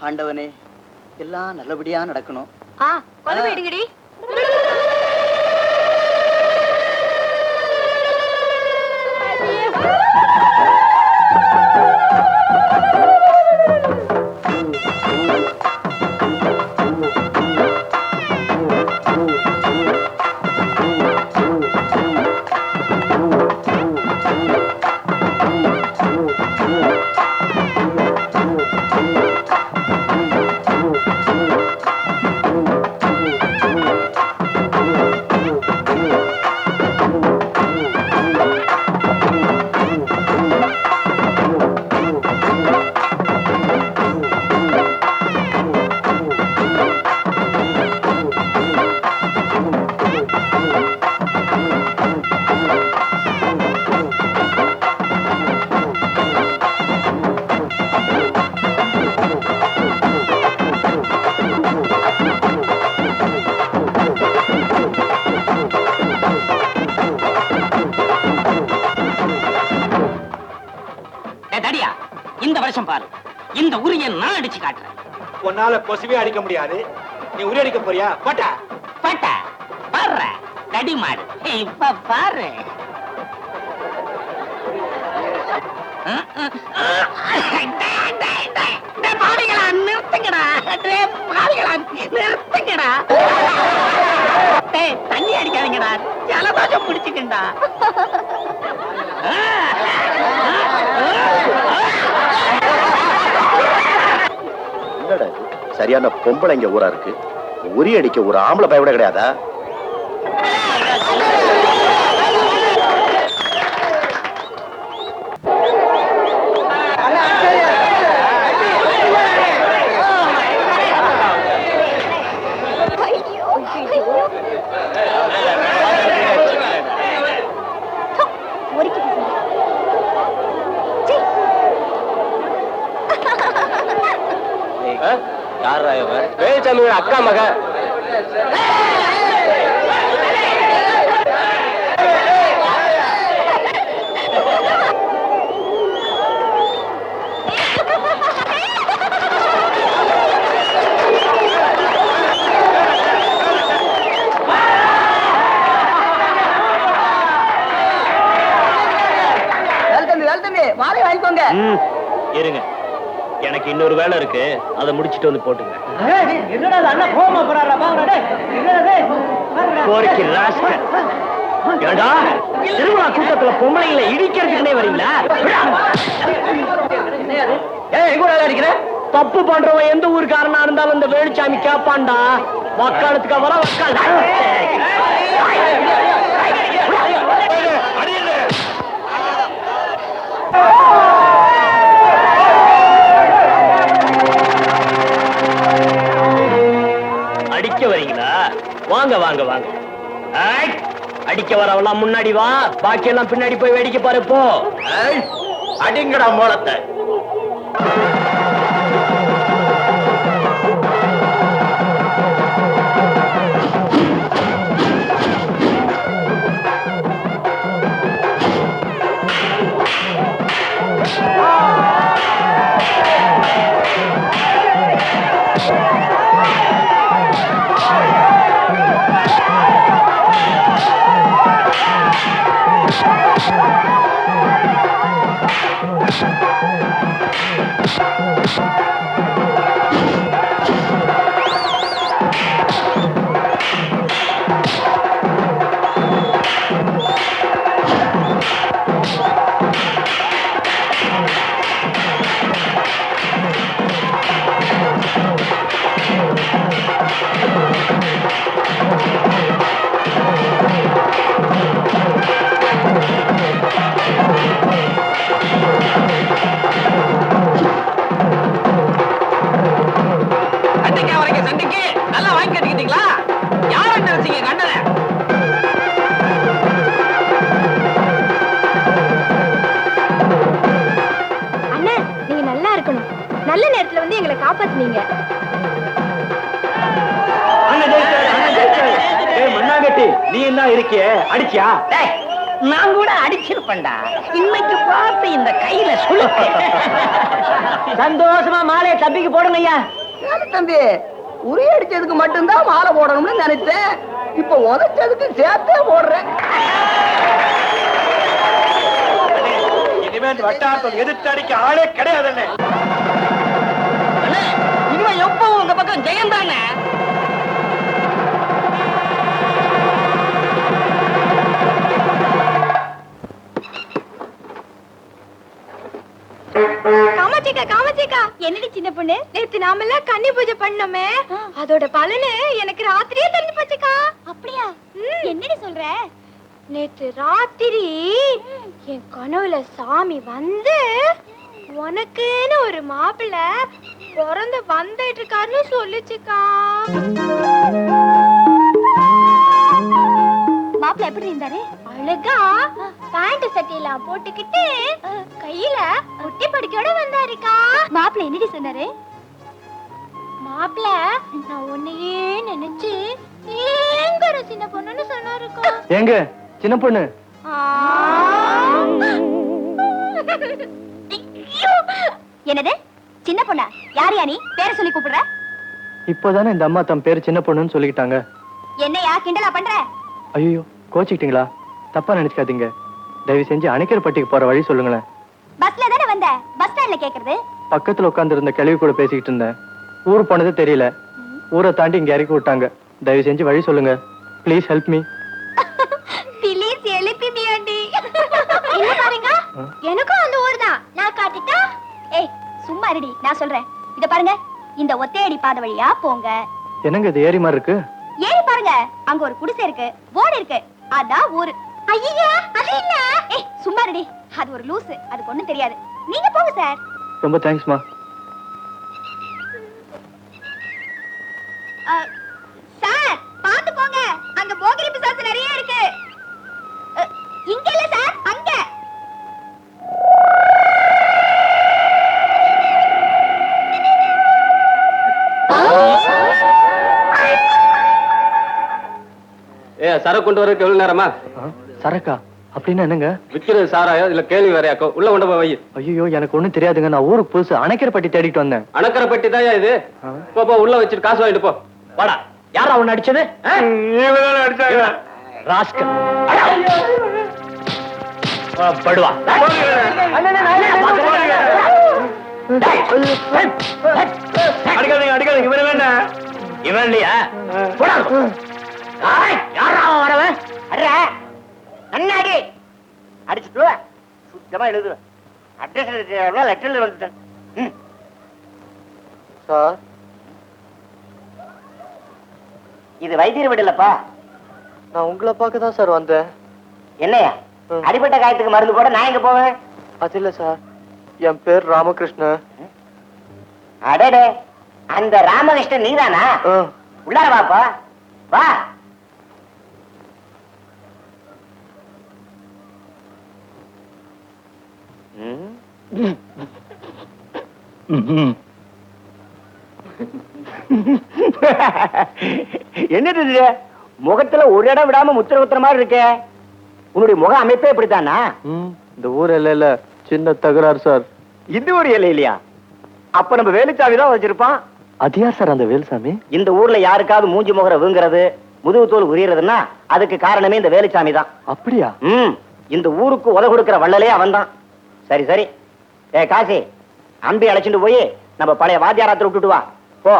ஆண்டவனே, எல்லாம் நல்லபடியா நடக்கணும். கொலவேடுங்கடி. இந்த வருஷம் பாரு, இந்த உரிய நான் அடிச்சு காட்டுறேன். உன்னால கொசுவே அடிக்க முடியாது, நீ உரி அடிக்க போறியா? பட்டா பட்டா பாரு, தடி மாடு. இப்ப பாரு. பாவிகளா நிறுத்துங்கடா, நிறுத்துங்கடா. தண்ணி அடிக்காதீங்கடா, ஜலதோஷம் பிடிச்சுக்கண்டா. சரியான பொம்பளைங்க ஊரா இருக்கு. உரி அடிக்க ஒரு ஆம்பளை பய விட கிடையாதா? அக்கா மக மாலை வாங்கிக்கோங்க. இருங்க, எனக்கு இன்னொரு வேலை இருக்கு, அதை முடிச்சிட்டு வந்து போட்டுங்க. திருவிழா கூட்டத்துல பொம்பளைங்களை இடிக்கிறதுக்குனே வரீங்களா? தப்பு பண்றவன் எந்த ஊருக்காரனா இருந்தாலும் இந்த வேலுச்சாமி கேப்பான்டா. வக்காலத்துக்கு வர வக்கால் அடிக்க வரீங்களா? வாங்க வாங்க வாங்க. அடிக்க வரவெல்லாம் முன்னாடி வா, பாக்கி எல்லாம் பின்னாடி போய் வேடிக்கை பாரு. போ அடிங்கடா மோளத்தை. நல்ல நேரத்துல வந்து எங்களை காப்பாத்துனீங்க. மண்ணாங்கட்டி நீ என்ன இருக்கிய? அடிச்சியா? நான் கூட அடிச்சிருப்பேன்டா. இன்னைக்கு பார்த்து இந்த கையில சுளுக்கு. சந்தோஷமா மாலையை தம்பிக்கு போடுங்க ஐயா. தம்பி உரி அடிச்சதுக்கு மட்டும்தான் மாலை போடணும்னு நினைச்சேன். இப்ப உதைச்சதுக்கு சேர்த்தே போடுறேன். இனிமேல் வட்டாரத்தில் எதிர்த்து அடிக்க ஆளே கிடையாதுன்னு. இனிமே எப்பவும் உங்க பக்கம் ஜெயம் தானே. காமாட்சிக்கா காமாட்சிக்கா, என்னடி சின்ன பொண்ணு, நேத்து நாமெல்லாம் கன்னி பூஜை பண்ணோமே, அதோட பலனு எனக்கு ராத்திரியே தெரிஞ்சு போச்சுக்கா. அப்படியா? என்னடி சொல்ற? நேத்து ராத்திரி என் கனவுல சாமி வந்து உனக்குன்னு ஒரு மாப்பிள்ள பிறந்து வந்துட்டு இருக்காருன்னு சொல்லுச்சுக்கா. மாப்பிள்ள எப்படி இருந்தாரு? அழகா பேண்ட் சட்டையெல்லாம் போட்டுக்கிட்டு கையில குட்டி படிக்கையோட வந்தாருக்கா. மாப்பிள்ள என்னடி சொன்னாரு? மாப்பிள்ள நான் உன்னையே நினைச்சு ஏங்கற சின்ன பொண்ணுன்னு சொன்னாருக்கா. எங்க சின்ன பொண்ணு? என்னது சின்ன பொண்ணா? யாரையா நீ பேரை சொல்லி கூப்பிடுற? இப்போதானே இந்த அம்மா தம் பேரு சின்ன பொண்ணுன்னு சொல்லிக்கிட்டாங்க. என்னையா கிண்டலா பண்ற? ஐயோ கோச்சிக்கிட்டீங்களா? தப்பா நினைச்சுக்காதீங்க. தயவு செஞ்சு அணைக்கரப்பட்டிக்கு போற வழி சொல்லுங்களேன். பஸ்ல தானே வந்த, பஸ் ஸ்டாண்ட்ல கேக்குறது? பக்கத்துல உட்கார்ந்து இருந்த கிழவி கூட பேசிக்கிட்டு இருந்தேன். ஊர் போனது தெரியல. ஊரை தாண்டி இங்க இறக்கி விட்டாங்க. தயவு செஞ்சு வழி சொல்லுங்க. Please help me. ப்ளீஸ் எழுப்பி மீ. என்ன பாருங்க, எனக்கும் அந்த ஊர் தான். நான் காட்டிட்டா? ஏய் சும்மா இருடி, நான் சொல்றேன். இத பாருங்க, இந்த ஒத்தையடி பாதை வழியா போங்க. என்னங்க இது ஏரி மாதிரி இருக்கு? ஏறி பாருங்க, அங்க ஒரு குடிசை இருக்கு, போர்டு இருக்கு, அதான் ஊரு. ஐயா அது இல்ல. ஏய் சும்மா இருடி, அது ஒரு லூசு, அதுக்கு ஒண்ணும் தெரியாது. நீங்க போங்க சார். ரொம்ப தேங்க்ஸ்மா. சார் பாத்து போங்க, அங்க போகிரி பிசாசு நிறைய இருக்கு. இங்க இல்ல சார், அங்க. சரக்கு கொண்டு வரதுக்கு எவ்வளவு நேரமா? சரக்கா அப்படின்னா என்னங்க? விக்கிறது சாராயம் இல்ல கேள்வி வேறையாக்கோ? உள்ள கொண்டு போய் வை. ஐயோ எனக்கு ஒண்ணும் தெரியாதுங்க. நான் ஊருக்கு புதுசு. அணைக்கரப்பட்டி தேடிட்டு வந்தேன். அணக்கரை பெட்டி தான் இது. போ உள்ள வச்சுட்டு காசு வாங்கிட்டு போ. வாடா. யாரா அவன் அடிச்சது? அடிச்சாங்க ராஸ்கல். படுவா. அடிக்காதீங்க அடிக்காதீங்க. இவன் வேண்டாம். இவன் இல்லையா? யாரா அவன் வரவன்? அண்ணாடி அடிச்சுட்டு சுத்தமா எழுதுவேன். அட்ரஸ் லெட்டர்ல வந்துட்டேன். சார் இது வைத்தியர் வீடு இல்லப்பா. நான் உங்களை பார்க்க தான் சார் வந்தேன். என்னையா அடிப்பட்ட காயத்துக்கு மருந்து போட நான் எங்க போவேன்? அது இல்ல சார், என் பேர் ராமகிருஷ்ணன். அடடே, அந்த ராமகிருஷ்ணன் நீதானா? உள்ளார வாப்பா வா. என்னது இது? முகத்துல ஒரு இடம் விடாம முத்திர குத்துற மாதிரி இருக்க. உன்னுடைய முக அமைப்பே இப்படித்தானா? இந்த ஊர் இல்ல சின்ன தகராறு சார். இந்த ஒரு இலை இல்லையா? அப்ப நம்ம வேலுச்சாமி தான் வச்சிருப்பான். அது யார் சார் அந்த வேலுசாமி? இந்த ஊர்ல யாருக்காவது மூஞ்சி முகர வீங்குறது, முதுகு தோல் உரியறதுன்னா அதுக்கு காரணமே இந்த வேலுச்சாமி தான். அப்படியா? இந்த ஊருக்கு உத கொடுக்கிற வள்ளலே அவன் தான். சரி சரி, காசி அம்பி அழைச்சிட்டு போய் நம்ம பழைய வாத்தியாராத்துல விட்டுட்டு வா போ.